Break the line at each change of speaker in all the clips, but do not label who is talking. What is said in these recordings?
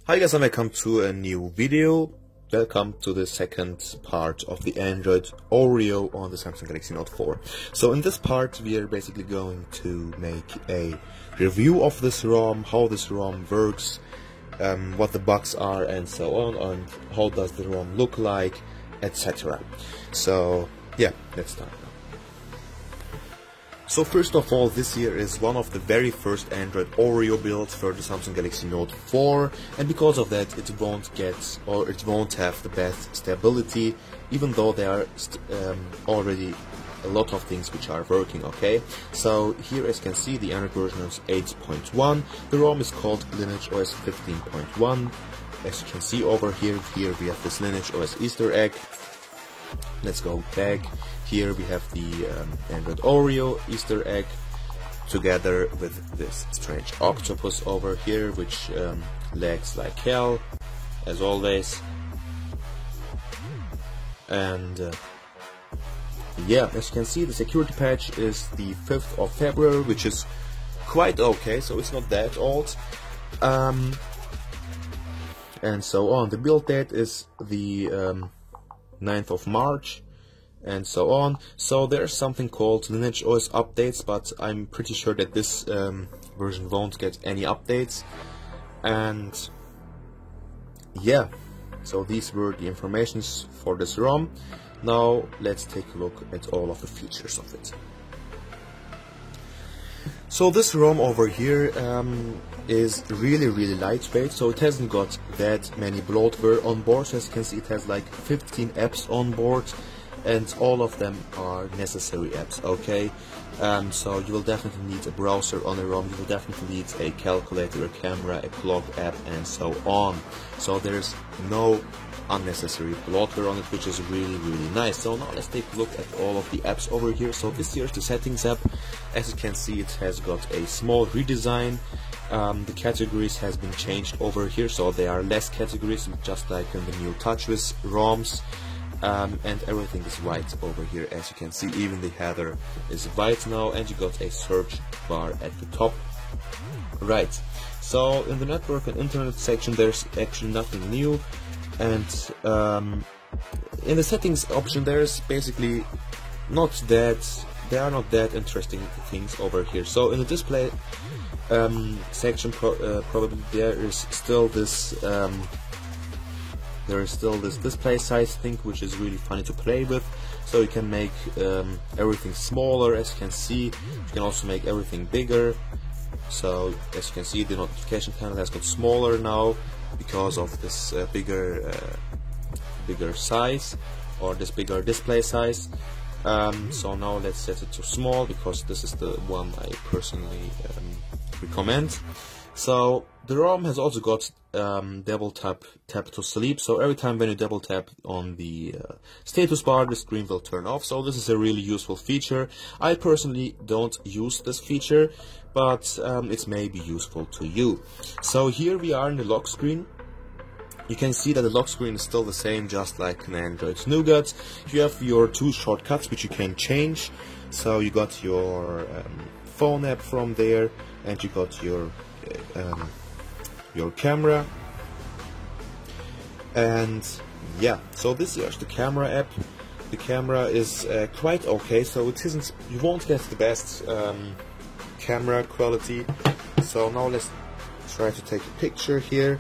Hi guys, and welcome to a new video. Welcome to the second part of the Android OREO on the Samsung Galaxy Note 4. So in this part we are basically going to make a review of this ROM, how this ROM works, what the bugs are and so on, and how does the ROM look like, etc. So yeah, let's start now. So first of all, this here is one of the very first Android OREO builds for the Samsung Galaxy Note 4, and because of that it won't get, or it won't have the best stability, even though there are already a lot of things which are working, okay? So here, as you can see, the Android version is 8.1, the ROM is called Lineage OS 15.1, as you can see over here, we have this Lineage OS Easter egg. Let's go back. Here we have the Android OREO Easter egg together with this strange octopus over here, which lags like hell, as always. And yeah, as you can see, the security patch is the 5th of February, which is quite okay, so it's not that old. And so on. The build date is the 9th of March. And so on. So there's something called Lineage OS updates, but I'm pretty sure that this version won't get any updates. And yeah, so these were the informations for this ROM. Now let's take a look at all of the features of it. So this ROM over here is really lightweight, so it hasn't got that many bloatware on board. So as you can see, it has like 15 apps on board, and all of them are necessary apps, okay? So you will definitely need a browser on a ROM, you will definitely need a calculator, a camera, a clock app, and so on. So there's no unnecessary bloatware on it, which is really nice. So now let's take a look at all of the apps over here. So this here is the settings app. As you can see, it has got a small redesign. The categories has been changed over here, so there are less categories, just like in the new TouchWiz ROMs. And everything is white over here, as you can see. Even the header is white now, and you got a search bar at the top. Right, so in the network and internet section there's actually nothing new, and in the settings option there's basically there are not that interesting things over here. So in the display section probably there is still this display size thing, which is really funny to play with. So you can make everything smaller, as you can see. You can also make everything bigger. So as you can see, the notification panel has got smaller now because of this bigger size, or this bigger display size. So now let's set it to small, because this is the one I personally recommend. So the ROM has also got double tap to sleep, so every time when you double tap on the status bar, the screen will turn off. So this is a really useful feature. I personally don't use this feature, but it may be useful to you. So here we are in the lock screen. You can see that the lock screen is still the same, just like in Android Nougat. You have your two shortcuts which you can change. So you got your phone app from there, and you got your camera. And yeah, so this is the camera app. The camera is quite okay, so it isn't, you won't get the best camera quality. So now let's try to take a picture here.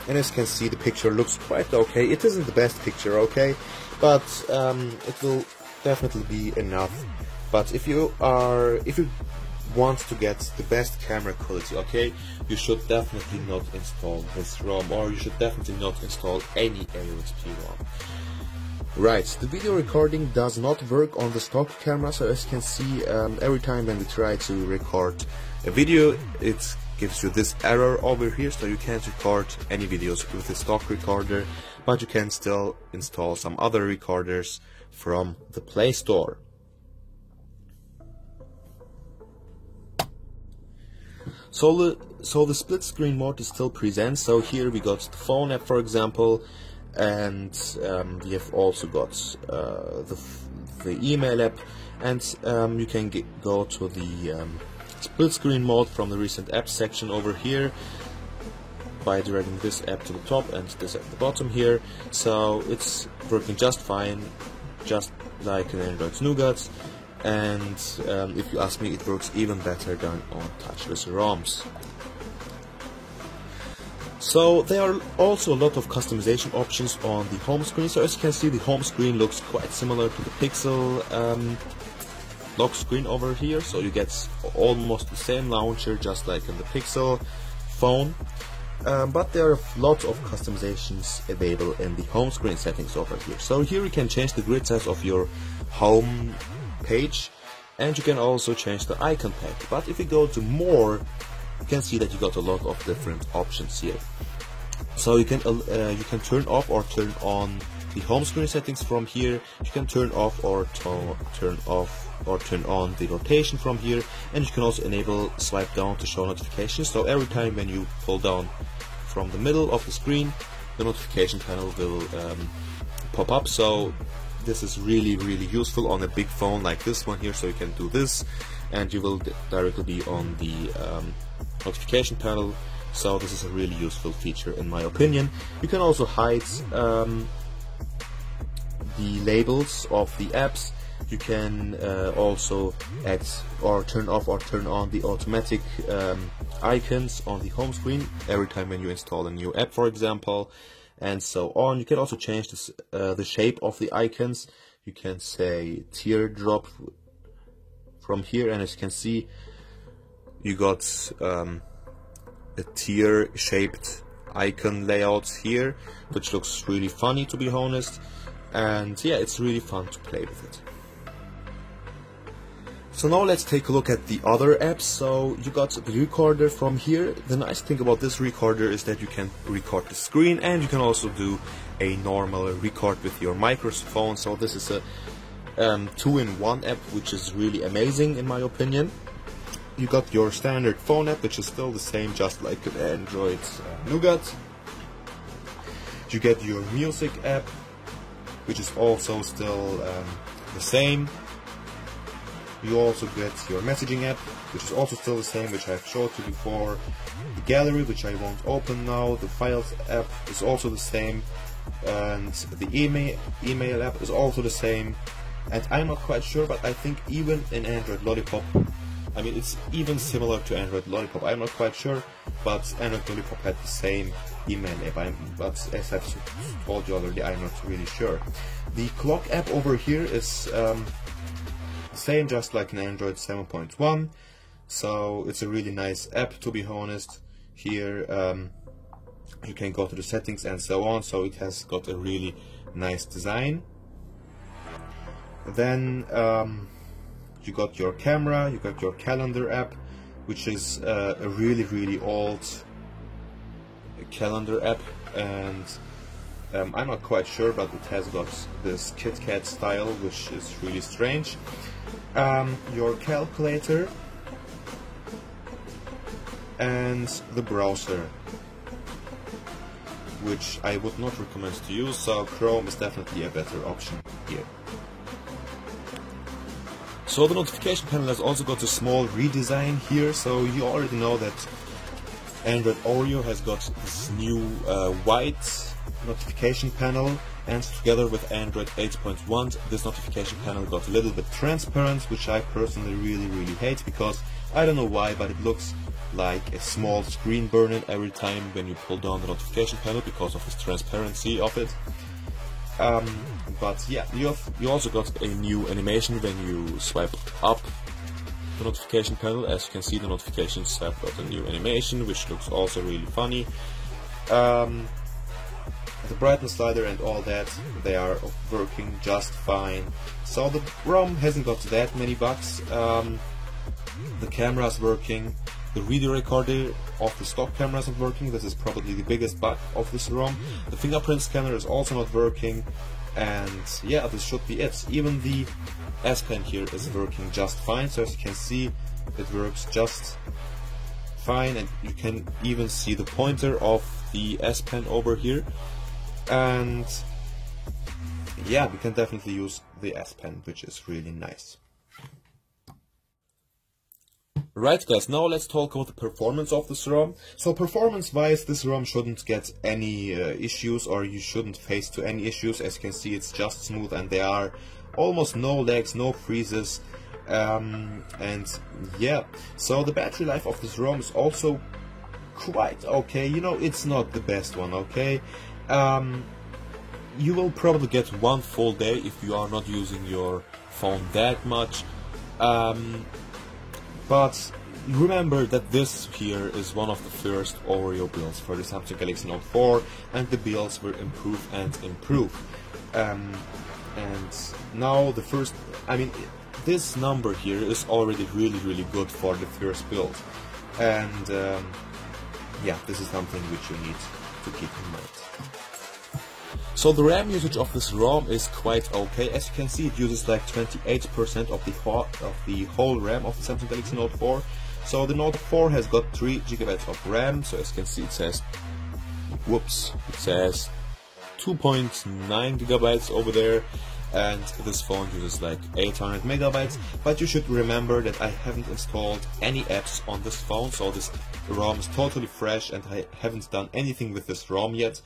And as you can see, the picture looks quite okay. It isn't the best picture, okay, but it will definitely be enough. But if you want to get the best camera quality, okay, you should definitely not install this ROM, or you should definitely not install any AOSP ROM. Right, the video recording does not work on the stock camera, so as you can see, every time when we try to record a video, it gives you this error over here, so you can't record any videos with the stock recorder, but you can still install some other recorders from the Play Store. So So the split screen mode is still present. So here we got the phone app, for example, and we have also got the email app, and you can go to the split screen mode from the recent apps section over here by dragging this app to the top and this at the bottom here. So it's working just fine, just like an Android Nougat, and if you ask me, it works even better than on touchless ROMs. So there are also a lot of customization options on the home screen. So as you can see, the home screen looks quite similar to the Pixel lock screen over here. So you get almost the same launcher, just like in the Pixel phone. But there are lots of customizations available in the home screen settings over here. So here you can change the grid size of your home page, and you can also change the icon pack. But if you go to more, you can see that you got a lot of different options here. So you can turn off or turn on the home screen settings from here. You can turn off or turn on the rotation from here, and you can also enable swipe down to show notifications. So every time when you pull down from the middle of the screen, the notification panel will pop up. So this is really useful on a big phone like this one here. So you can do this, and you will directly be on the notification panel. So this is a really useful feature in my opinion. You can also hide the labels of the apps. You can also add or turn off or turn on the automatic icons on the home screen every time when you install a new app, for example, and so on. You can also change this, the shape of the icons. You can say teardrop from here, and as you can see, you got a tear-shaped icon layout here, which looks really funny, to be honest. And yeah, it's really fun to play with it. So now let's take a look at the other apps. So you got the recorder from here. The nice thing about this recorder is that you can record the screen, and you can also do a normal record with your microphone. So this is a 2-in-1 app, which is really amazing in my opinion. You got your standard phone app, which is still the same, just like an Android Nougat. You get your music app, which is also still the same. You also get your messaging app, which is also still the same, which I've showed you before. The gallery, which I won't open now. The files app is also the same, and the email app is also the same. And I'm not quite sure, but I think even in Android Lollipop, I mean, it's even similar to Android Lollipop. I'm not quite sure, but Android Lollipop had the same email app. But as I've told you already, I'm not really sure. The clock app over here is same, just like an Android 7.1. So it's a really nice app, to be honest. Here you can go to the settings and so on. So it has got a really nice design. Then you got your camera, you got your calendar app, which is a really old calendar app, and I'm not quite sure, but it has got this Kit Kat style, which is really strange. Your calculator and the browser, which I would not recommend to use, so Chrome is definitely a better option here. So the notification panel has also got a small redesign here. So you already know that Android OREO has got this new white notification panel, and together with Android 8.1 this notification panel got a little bit transparent, which I personally really hate, because I don't know why, but it looks like a small screen burn-in every time when you pull down the notification panel because of this transparency of it. But yeah, you also got a new animation when you swipe up the notification panel. As you can see, the notifications have got a new animation, which looks also really funny. The brightness slider and all that, they are working just fine. So the ROM hasn't got that many bugs. The camera is working. The video recorder of the stock camera isn't working. This is probably the biggest bug of this ROM. The fingerprint scanner is also not working. And yeah, this should be it. Even the S Pen here is working just fine. So as you can see, it works just fine, and you can even see the pointer of the S Pen over here. And yeah, we can definitely use the S Pen, which is really nice. Right guys, now let's talk about the performance of this ROM. So performance wise, this ROM shouldn't get any issues, or you shouldn't face to any issues. As you can see, it's just smooth and there are almost no lags, no freezes. And yeah, so the battery life of this ROM is also quite okay. You know, it's not the best one, okay? You will probably get one full day if you are not using your phone that much. But remember that this here is one of the first OREO builds for the Samsung Galaxy Note 4, and the builds will improve and improve. And now the first, I mean, this number here is already really good for the first build. And yeah, this is something which you need to keep in mind. So the RAM usage of this ROM is quite okay. As you can see, it uses like 28% of the whole RAM of the Samsung Galaxy Note 4. So the Note 4 has got 3 GB of RAM. So as you can see, it says, it says 2.9 GB over there, and this phone uses like 800 MB. But you should remember that I haven't installed any apps on this phone, so this ROM is totally fresh, and I haven't done anything with this ROM yet.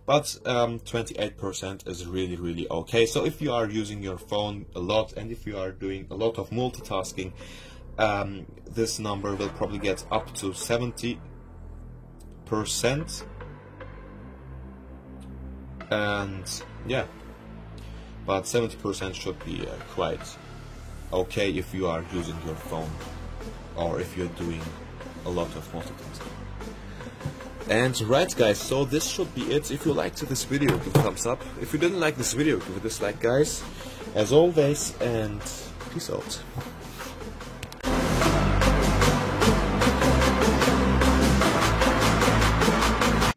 But 28% is really okay. So if you are using your phone a lot, and if you are doing a lot of multitasking, this number will probably get up to 70%. And yeah, but 70% should be quite okay if you are using your phone, or if you're doing a lot of multitasking. And right guys, so this should be it. If you liked this video, give a thumbs up. If you didn't like this video, give it a dislike guys, as always, and peace out.